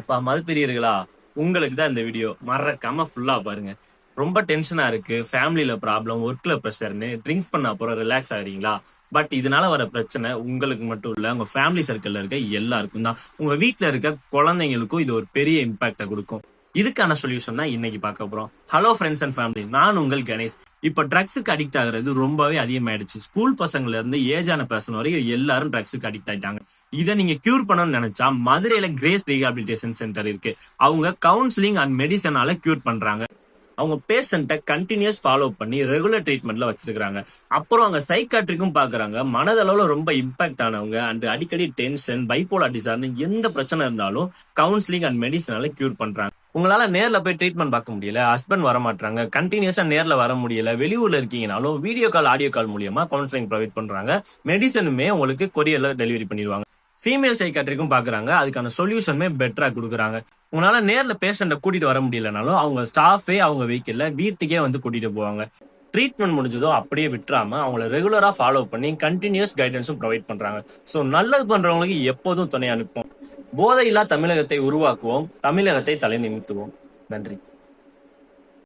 அப்பா மதுப்பிரியர்களா, உங்களுக்கு தான் இந்த வீடியோ. மறக்காம ஃபுல்லா பாருங்க. ரொம்ப டென்ஷனா இருக்கு. ஃபேமிலில ப்ராப்ளம், ஒர்க்ல பிரஷர்ன்னு ட்ரிங்க்ஸ் பண்ண அப்புறம் ரிலாக்ஸ் ஆகுறீங்களா? பட் இதனால வர பிரச்சனை உங்களுக்கு மட்டும் இல்ல, உங்க ஃபேமிலி சர்க்கிள்ல இருக்க எல்லாருக்கும் தான். உங்க வீட்ல இருக்க குழந்தைங்களுக்கும் இது ஒரு பெரிய இம்பாக்ட்ட குடுக்கும். இதுக்கான சொல்யூஷன் தான் இன்னைக்கு பார்க்க போறோம். Hello friends and family. நான் உங்கள் கணேஷ். இப்ப ட்ரக்ஸுக்கு அடிக்ட் ஆகுறது ரொம்பவே அதிகமாயிடுச்சு. ஸ்கூல் பசங்கள்ல இருந்து ஏஜான பர்சன் வரைக்கும் எல்லாரும் ட்ரக்ஸுக்கு அடிக்ட் ஆயிட்டாங்க. இதை நீங்க கியூர் பண்ணணும்னு நினைச்சா மதுரையில கிரேஸ் ரீஹாபிலிட்டேஷன் சென்டர் இருக்கு. அவங்க கவுன்சிலிங் அண்ட் மெடிசனால கியூர் பண்றாங்க. அவங்க பேஷண்ட்டை கண்டினியூஸ் ஃபாலோ பண்ணி ரெகுலர் ட்ரீட்மெண்ட்ல வச்சிருக்காங்க. அப்புறம் அவங்க சைக்காட்ரிக்கும் பாக்குறாங்க. மனதளவுல ரொம்ப இம்பாக்ட் ஆனவங்க அண்ட் அடிக்கடி டென்ஷன், பைப்போலார் டிசார்னு எந்த பிரச்சனை இருந்தாலும் கவுன்சிலிங் அண்ட் மெடிசனால கியூர் பண்றாங்க. உங்களால நேர்ல போய் ட்ரீட்மெண்ட் பார்க்க முடியல, ஹஸ்பண்ட் வர மாட்டாங்க, கண்டினியூஸா நேர்ல வர முடியல, வெளியூர்ல இருக்கீங்கனாலும் வீடியோ கால், ஆடியோ கால் மூலியமா கவுன்சிலிங் ப்ரொவைட் பண்றாங்க. மெடிசனுமே உங்களுக்கு கொரியர்ல டெலிவரி பண்ணிடுவாங்க. ஃபீமேல் சைக்காட்ரிக்கும் பாக்குறாங்க. அதுக்கான சொல்யூஷனுமே பெட்டரா கொடுக்குறாங்க. உங்களால நேர்ல பேஷண்ட கூட்டிட்டு வர முடியலனாலும் அவங்க ஸ்டாஃபே அவங்க வெஹிக்கிள்ல வீட்டுக்கே வந்து கூட்டிட்டு போவாங்க. ட்ரீட்மெண்ட் முடிஞ்சதோ அப்படியே விட்டுறாம அவங்கள ரெகுலரா ஃபாலோ பண்ணி கண்டினியூஸ் கைடன்ஸும் ப்ரொவைட் பண்றாங்க. சோ நல்லது பண்றவங்களுக்கு எப்போதும் துணை அனுப்போம். போதையில்லா தமிழகத்தை உருவாக்குவோம். தமிழகத்தை தலை நிமித்துவோம். நன்றி.